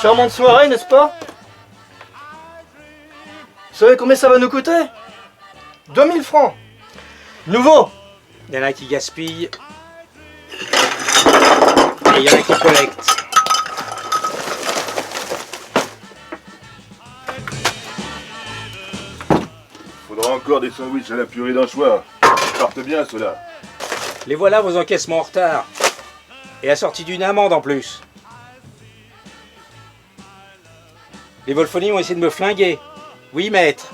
Charmante soirée, n'est-ce pas? Vous savez combien ça va nous coûter? 2000 francs. Nouveau. Il y en a qui gaspillent. Et il y en a qui collectent. Faudra encore des sandwichs à la purée d'anchois. Ils partent bien, ceux-là. Les voilà vos encaissements en retard. Et assortis d'une amende en plus. Les Wolfonies ont essayé de me flinguer. Oui, maître.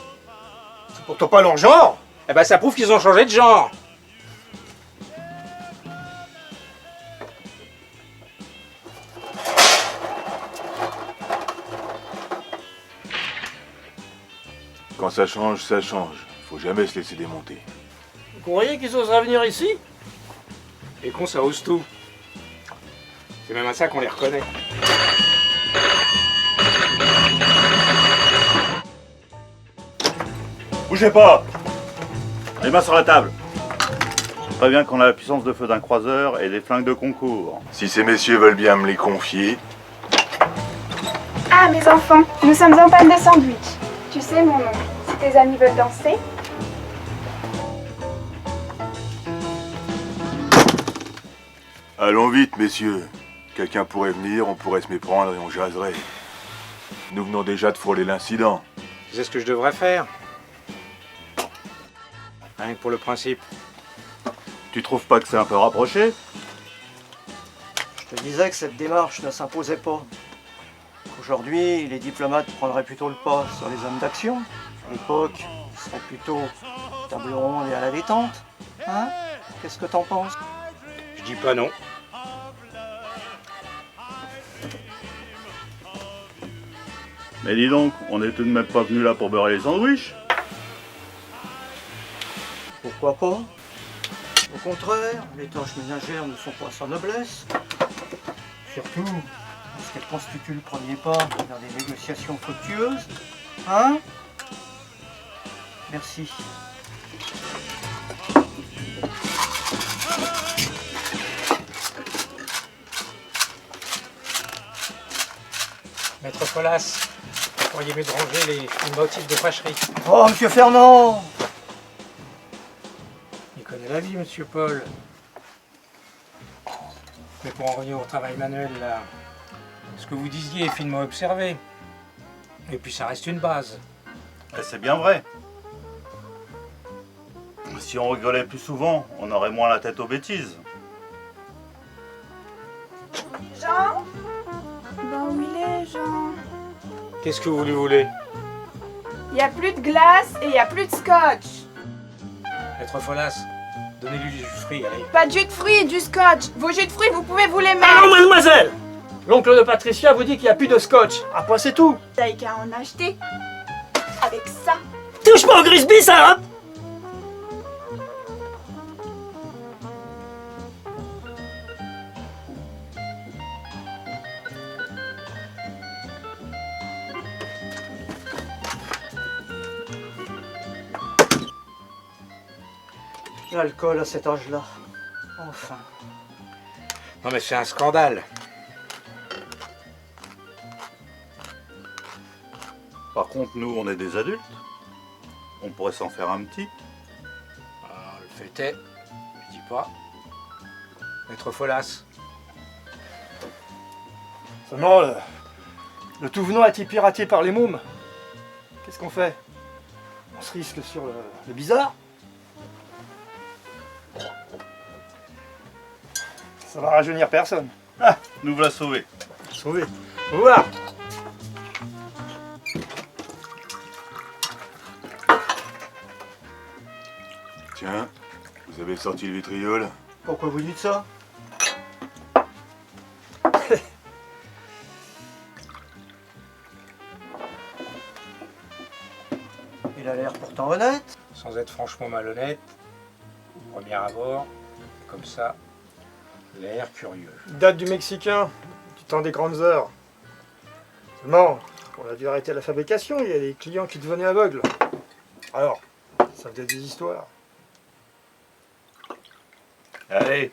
C'est pourtant pas leur genre. Eh ben ça prouve qu'ils ont changé de genre. Quand ça change, ça change. Faut jamais se laisser démonter. Vous croyez qu'ils oseraient venir ici? Les cons, ça ose tout. C'est même à ça qu'on les reconnaît. Bougez pas! Les mains sur la table. Je préviens qu'on a la puissance de feu d'un croiseur et des flingues de concours. Si ces messieurs veulent bien me les confier. Ah, mes enfants, nous sommes en panne de sandwich. Tu sais mon nom. Si tes amis veulent danser. Allons vite, messieurs. Quelqu'un pourrait venir, on pourrait se méprendre et on jaserait. Nous venons déjà de frôler l'incident. C'est ce que je devrais faire. Rien que pour le principe. Tu trouves pas que c'est un peu rapproché? Je te disais que cette démarche ne s'imposait pas. Aujourd'hui, les diplomates prendraient plutôt le pas sur les hommes d'action. À l'époque, ce serait plutôt table ronde et à la détente. Hein? Qu'est-ce que t'en penses? Je dis pas non. Mais dis donc, on n'est tout de même pas venu là pour beurrer les sandwichs. Pourquoi pas? Au contraire, les tâches ménagères ne sont pas sans noblesse. Surtout parce qu'elles constituent le premier pas vers des négociations fructueuses. Hein? Merci. Maître Colas, vous pourriez mieux de ranger les motifs de fâcherie. Oh, monsieur Fernand! Il connaît la vie, monsieur Paul. Mais pour en revenir au travail manuel, là, ce que vous disiez est finement observé. Et puis ça reste une base. Et c'est bien vrai. Si on rigolait plus souvent, on aurait moins la tête aux bêtises. Jean? Ben où il est, Jean? Qu'est-ce que vous lui voulez? Il n'y a plus de glace et il n'y a plus de scotch. Maître Folas, donnez-lui du jus de fruits, allez. Pas de jus de fruits, du scotch. Vos jus de fruits, vous pouvez vous les Ah mettre. non, mademoiselle! L'oncle de Patricia vous dit qu'il n'y a plus de scotch. Ah, point c'est tout. T'as qu'à en acheter. Avec ça. Touche pas au Grisby, ça, hein? L'alcool à cet âge-là. Enfin. Non mais c'est un scandale. Par contre, nous, on est des adultes. On pourrait s'en faire un petit. Le fait est, je dis pas. Maître Folas. Seulement, le tout venant a été piraté par les mômes. Qu'est-ce qu'on fait? On se risque sur le bizarre. Ça va rajeunir personne. Ah, nous voilà sauvés. Sauvé. Au revoir. Tiens, vous avez sorti le vitriol. Pourquoi vous dites ça? Il a l'air pourtant honnête. Sans être franchement malhonnête, au premier abord, comme ça, l'air curieux. Il date du Mexicain, du temps des grandes heures. Seulement, on a dû arrêter la fabrication, il y a des clients qui devenaient aveugles. Alors, ça faisait des histoires. Allez.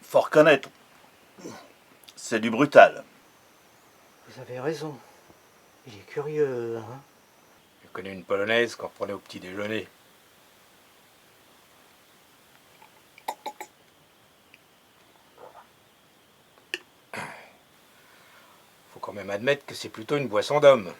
Faut reconnaître, c'est du brutal. Vous avez raison. Il est curieux, hein. Je connais une polonaise qu'on reprenait au petit déjeuner. Faut quand même admettre que c'est plutôt une boisson d'homme.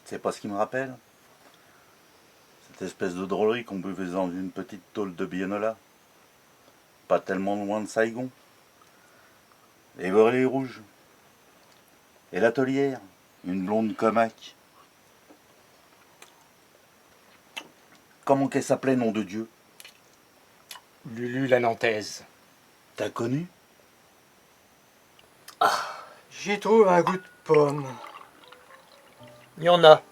C'est pas ce qui me rappelle? Cette espèce de drôlerie qu'on buvait dans une petite tôle de Biennola. Pas tellement loin de Saigon. Les volets rouges. Et l'atelière, une blonde comaque. Comment qu'elle s'appelait, nom de Dieu? Lulu la Nantaise. T'as connu? J'y trouve un goût de pomme. Il y en a.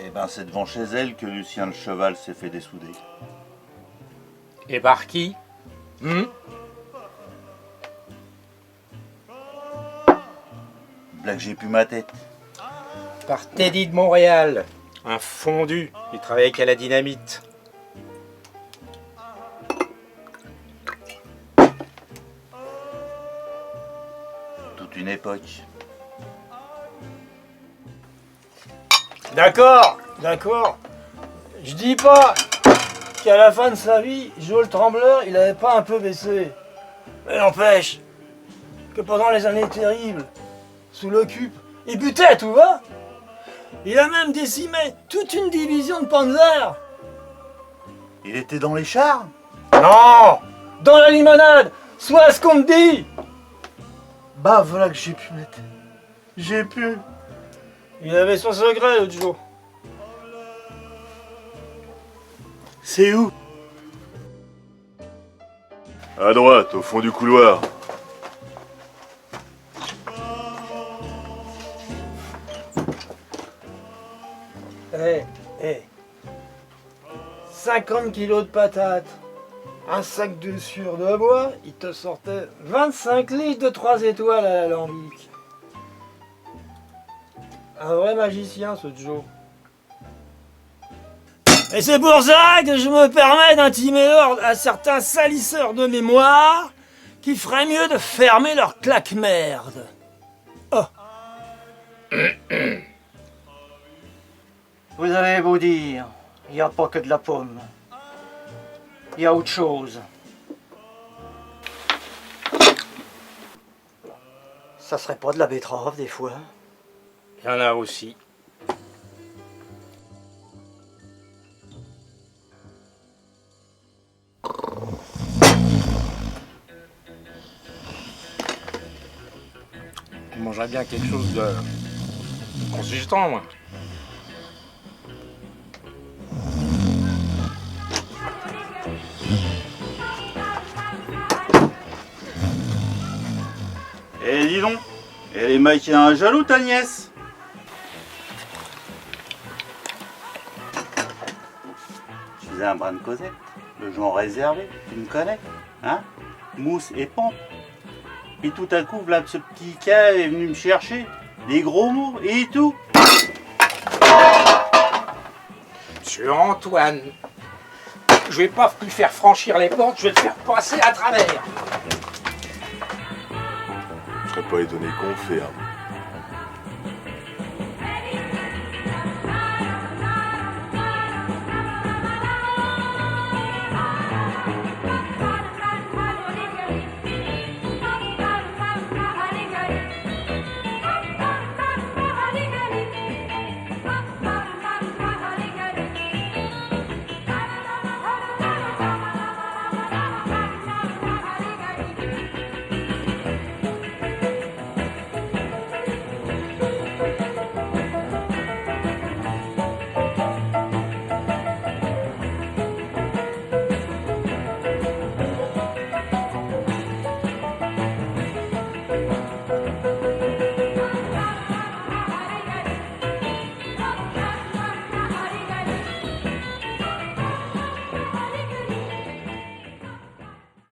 Eh ben, c'est devant chez elle que Lucien le cheval s'est fait dessouder. Et par qui? Blague, j'ai pu ma tête. Par Teddy de Montréal. Un fondu. Il travaillait qu'à la dynamite. Toute une époque. D'accord, d'accord. Je dis pas qu'à la fin de sa vie, Joe le Trembleur, il avait pas un peu baissé. Mais n'empêche que pendant les années terribles, sous l'occupe, il butait à tout va. Il a même décimé toute une division de Panzer. Il était dans les chars? Non, dans la limonade, soit ce qu'on me dit. Bah, voilà que j'ai pu mettre. J'ai pu. Il avait son secret, l'autre jour. C'est où? À droite, au fond du couloir. Eh, 50 kilos de patates, un sac de sueur de bois, il te sortait 25 litres de 3 étoiles à l'alambic. Un vrai magicien, ce Joe. Et c'est pour ça que je me permets d'intimer l'ordre à certains salisseurs de mémoire qui feraient mieux de fermer leur claque-merde. Oh. Vous avez beau dire, il n'y a pas que de la pomme. Il y a autre chose. Ça serait pas de la betterave des fois? Il y en a aussi. Je mangerais bien quelque chose de consistant, moi. Eh, dis donc, elle est maquillée un jaloux, ta nièce? Je faisais un brin de Cosette, le genre réservé, tu me connais, hein? Mousse et pompe. Et tout à coup, là, ce petit cas est venu me chercher, des gros mots et tout. Monsieur Antoine, je vais pas plus faire franchir les portes, je vais te faire passer à travers. Je serais pas étonné qu'on fait, hein.